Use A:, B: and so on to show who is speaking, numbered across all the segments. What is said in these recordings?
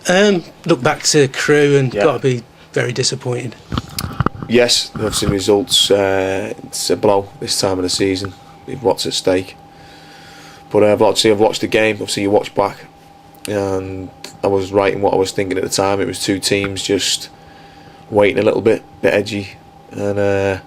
A: Look back to Crewe and
B: Yeah.
A: got to be very disappointed.
B: Yes, obviously results. It's a blow this time of the season. With what's at stake. But I've watched the game. Obviously, you watch back, and I was right in what I was thinking at the time. It was two teams just waiting a little bit edgy, and there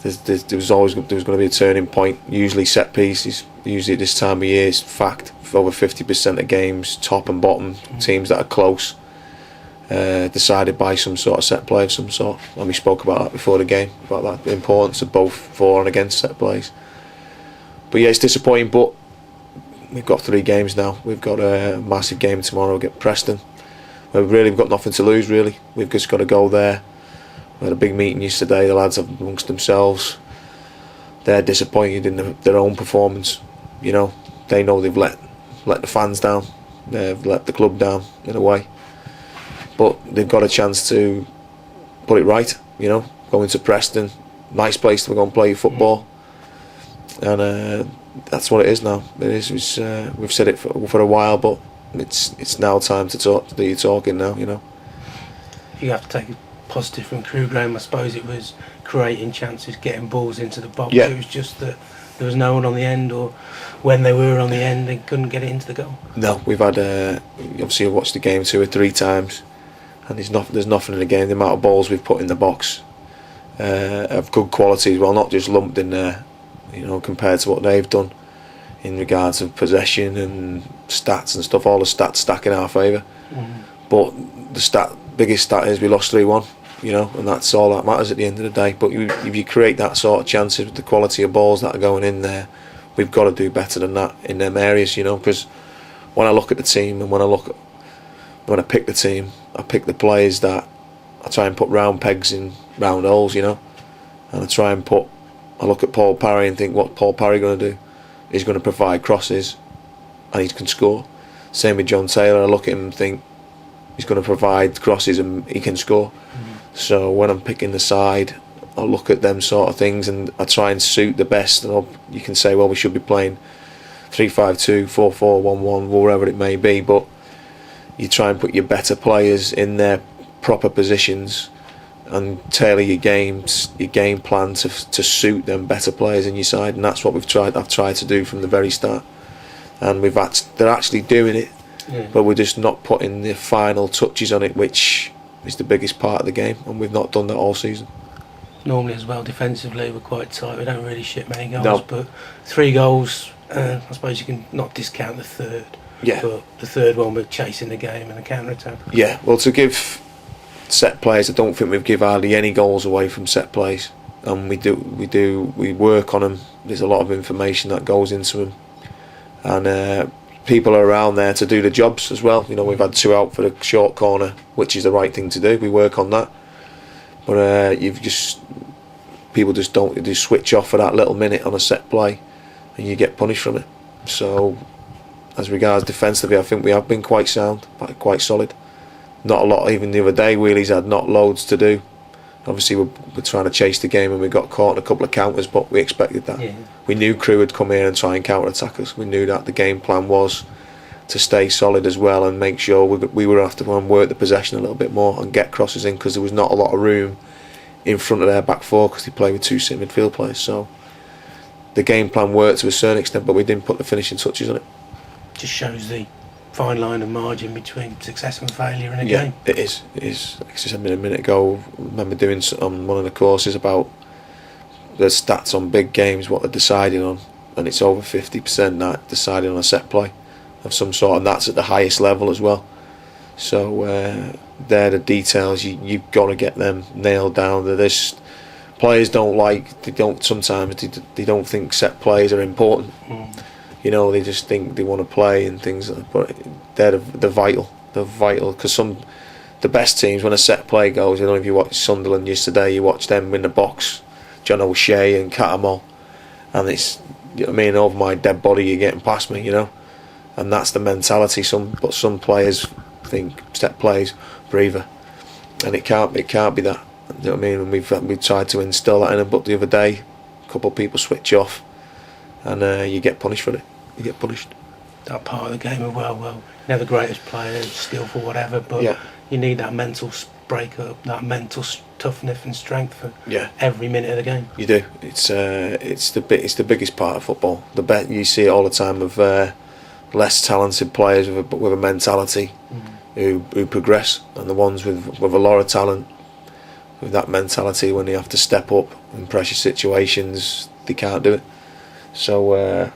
B: was going to be a turning point. Usually set pieces. Usually at this time of year, it's fact. Over 50% of games, top and bottom, teams that are close, decided by some sort of set play of some sort. And we spoke about that before the game, about that, the importance of both for and against set plays. But yeah, it's disappointing, but we've got 3 games now. We've got a massive game tomorrow against Preston. We've got nothing to lose, really. We've just got to go there. We had a big meeting yesterday, the lads have amongst themselves. They're disappointed in their own performance. You know, they know they've let the fans down. They've let the club down, in a way. But they've got a chance to put it right, you know. Go into Preston, nice place to go and play football. And that's what it is now. It is. We've said it for a while, but it's now time to talk. Do you talking now? You know.
A: You have to take a positive from Crewe, Graham. I suppose it was creating chances, getting balls into the box.
B: Yeah.
A: It was just that there was no one on the end, or when they were on the end, they couldn't get it into the goal.
B: No, we've had obviously I've watched the game 2 or 3 times, and there's nothing in the game. The amount of balls we've put in the box of good quality as well, not just lumped in there. You know, compared to what they've done in regards of possession and stats and stuff, all the stats stack in our favour. But the biggest stat is we lost 3-1, you know, and that's all that matters at the end of the day. But if you create that sort of chances with the quality of balls that are going in there, we've got to do better than that in them areas, you know, because when I look at the team and when I pick the team, I pick the players that I try and put round pegs in round holes, you know, and I look at Paul Parry and think, what Paul Parry going to do? He's going to provide crosses and he can score. Same with John Taylor. I look at him and think he's going to provide crosses and he can score. So when I'm picking the side, I look at them sort of things and I try and suit the best. And you can say, well, we should be playing 3-5-2, 4-4-1-1, wherever it may be. But you try and put your better players in their proper positions and tailor your game plan to suit them better players in your side, and that's what I've tried to do from the very start. And they're actually doing it, but we're just not putting the final touches on it, which is the biggest part of the game, and we've not done that all season.
A: Normally as well, defensively we're quite tight. We don't really ship many goals,
B: No.
A: but 3 goals. I suppose you can not discount the third.
B: Yeah.
A: But the third one, we're chasing the game and the counter attack.
B: Yeah. Well, to give set plays, I don't think we've given hardly any goals away from set plays, and we work on them. There's a lot of information that goes into them, and people are around there to do the jobs as well. You know, we've had 2 out for the short corner, which is the right thing to do. We work on that, but people just don't switch off for that little minute on a set play, and you get punished from it. So, as regards defensively, I think we have been quite sound, quite solid. Not a lot. Even the other day, Wheelie's had not loads to do. Obviously, we're trying to chase the game, and we got caught in a couple of counters, but we expected that.
A: Yeah.
B: We knew Crewe would come here and try and counter-attack us. We knew that the game plan was to stay solid as well and make sure we were have to go and work the possession a little bit more and get crosses in, because there was not a lot of room in front of their back 4 because they play with 2 centre midfield players. So the game plan worked to a certain extent, but we didn't put the finishing touches on it.
A: Just shows the fine line of margin between success and failure in a
B: Yeah,
A: game.
B: it is. Like I said a minute ago, I remember doing on one of the courses about the stats on big games, what they're deciding on, and it's over 50% that deciding on a set play of some sort, and that's at the highest level as well. So they're the details. You've got to get them nailed down. Players sometimes they don't think set plays are important. You know, they just think they want to play and things, but they're vital. They're vital, because the best teams, when a set play goes, I don't know if you watched Sunderland yesterday, you watched them in the box, John O'Shea and Catamol, and it's, you know what I mean, over my dead body you're getting past me, you know, and that's the mentality. But some players think set plays breather, and it can't be that. You know what I mean? And we've tried to instill that in them, but the other day, a couple of people switch off, and you get punished for it. You get punished.
A: that part of the game of well, they're the greatest player, skillful, whatever, but
B: Yeah.
A: you need that mental break-up, that mental toughness and strength for
B: Yeah.
A: every minute of the game.
B: You do. It's the biggest part of football. The bet you see it all the time of less talented players with a mentality who progress, and the ones with a lot of talent with that mentality, when they have to step up in pressure situations, they can't do it. So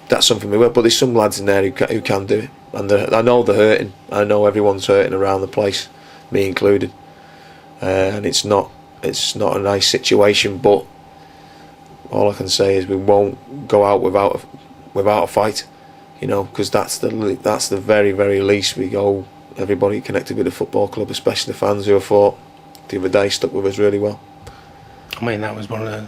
B: that's something we work. But there's some lads in there who can do it, and I know they're hurting. I know everyone's hurting around the place, me included, and it's not a nice situation. But all I can say is we won't go out without a fight, because that's the very, very least we go. Everybody connected with the football club, especially the fans who I thought the other day stuck with us really well.
A: I mean, that was one of the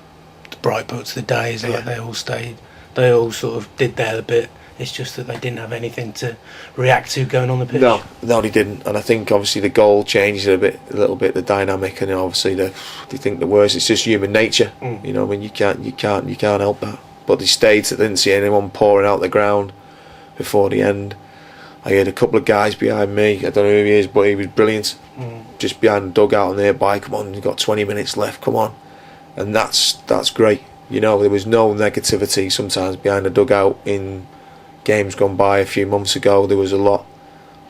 A: bright spots of the day, is like they all stayed, they all sort of did their bit. It's just that they didn't have anything to react to going on the pitch.
B: No, they didn't. And I think obviously the goal changes a little bit the dynamic, and obviously they think the worst. It's just human nature. I mean, you can't help that. But they stayed. So they didn't see anyone pouring out the ground before the end. I heard a couple of guys behind me. I don't know who he is, but he was brilliant. Just behind the dugout and nearby. Come on, you've got 20 minutes left. Come on, and that's great. There was no negativity sometimes behind the dugout in games gone by a few months ago. There was a lot,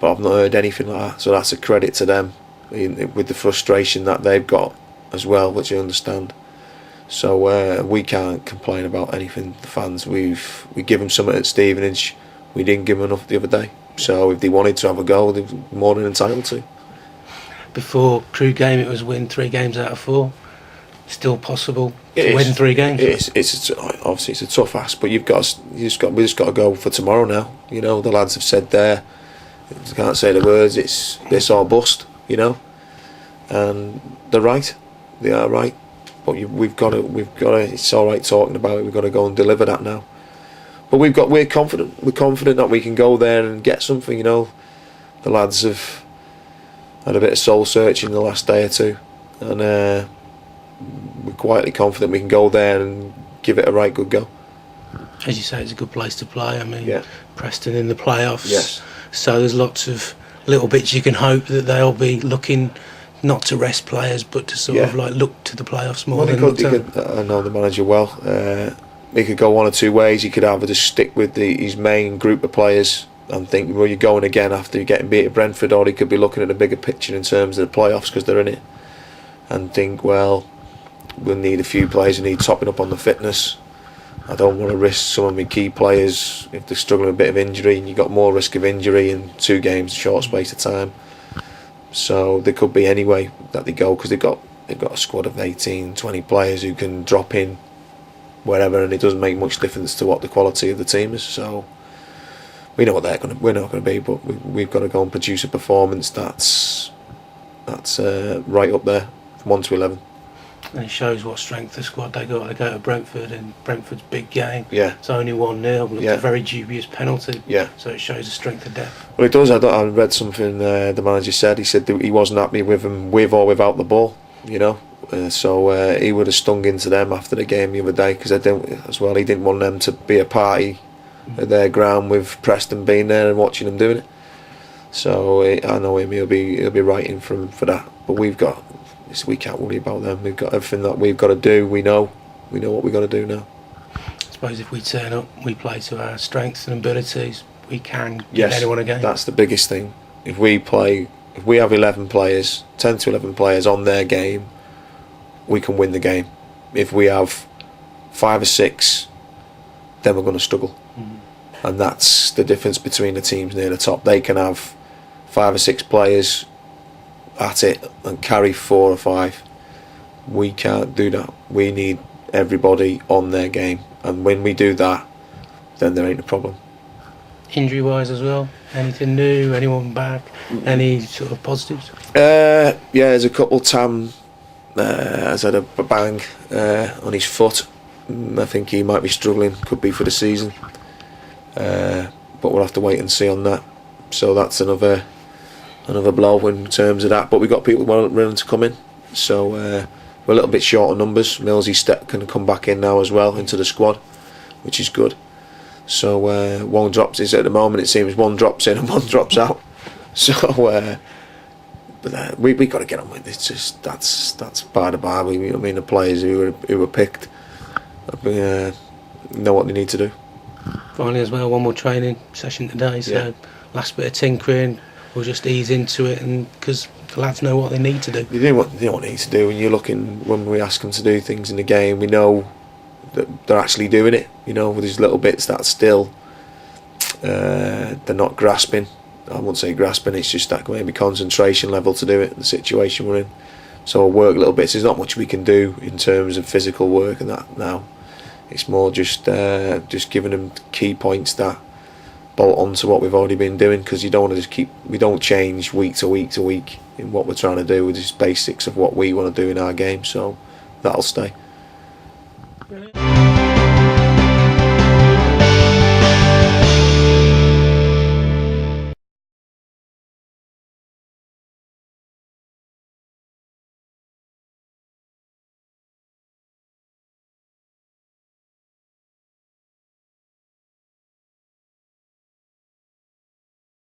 B: but I've not heard anything like that. So that's a credit to them, with the frustration that they've got as well, which I understand. So we can't complain about anything. The fans, we give them something at Stevenage. We didn't give them enough the other day. So if they wanted to have a go, they're more than entitled to.
A: Before Crew game, it was win 3 games out of 4. Still possible to win 3 games.
B: It's obviously it's a tough ask, but we just got to go for tomorrow now. The lads have said there, I can't say the words. It's this or bust. And they're right. They are right. But we've got to. It's all right talking about it. We've got to go and deliver that now. But we're confident. We're confident that we can go there and get something. The lads have had a bit of soul searching the last day or two, and we're quietly confident we can go there and give it a right good go.
A: As you say, it's a good place to play. I mean,
B: yeah.
A: Preston in the playoffs.
B: Yes.
A: So there's lots of little bits you can hope that they'll be looking not to rest players, but to sort of like look to the playoffs more.
B: Well, I know the manager well. He could go one or two ways. He could either just stick with his main group of players and think, well, you're going again after you're getting beat at Brentford, or he could be looking at the bigger picture in terms of the playoffs because they're in it, and think, well, we'll need a few players who need topping up on the fitness. I don't want to risk some of my key players if they're struggling with a bit of injury, and you've got more risk of injury in 2 games, short space of time. So there could be any way that they go, because they've got a squad of 18, 20 players who can drop in wherever, and it doesn't make much difference to what the quality of the team is. So we know what we're not going to be, but we've got to go and produce a performance that's right up there from 1 to 11.
A: And it shows what strength the squad they got. They go to Brentford, and Brentford's big game.
B: Yeah.
A: It's only 1-0. It's a very dubious penalty.
B: Yeah.
A: So it shows the strength of depth.
B: Well, it does. I read something the manager said. He said that he wasn't happy with them with or without the ball. So he would have stung into them after the game the other day, because he didn't want them to be a party at their ground with Preston being there and watching them doing it. So I know him. He'll be writing for that. But we can't worry about them. We've got everything that we've got to do. We know what we've got to do now.
A: I suppose if we turn up, we play to our strengths and abilities, we can give anyone a game.
B: That's the biggest thing. If we have 11 players, 10 to 11 players on their game, we can win the game. If we have 5 or 6, then we're going to struggle. And that's the difference between the teams near the top. They can have 5 or 6 players at it and carry 4 or 5. We can't do that. We need everybody on their game, and when we do that, then there ain't a problem.
A: Injury wise as well, anything new, anyone back, any sort of positives?
B: There's a couple. Tam has had a bang on his foot. I think he might be struggling, could be for the season, but we'll have to wait and see on that. So that's another blow in terms of that. But we've got people willing to come in, so we're a little bit short on numbers. Millsy can come back in now as well into the squad, which is good. So one drops is at the moment. It seems one drops in and one drops out. So, but we got to get on with it. It's just that's part of the bar. I mean, the players who were picked know what they need to do.
A: Finally, as well, one more training session today. So last bit of tinkering, we'll just ease into it, and because the lads know what they need to do.
B: They know what they need to do. When we ask them to do things in the game, we know that they're actually doing it. You know, with these little bits that still they're not grasping. I wouldn't say grasping. It's just that maybe concentration level to do it. The situation we're in. So we'll work little bits. There's not much we can do in terms of physical work and that now. It's more just giving them key points that bolt onto what we've already been doing, because you don't want to just we don't change week to week to week in what we're trying to do. With just basics of what we want to do in our game, so that'll stay.
A: Brilliant.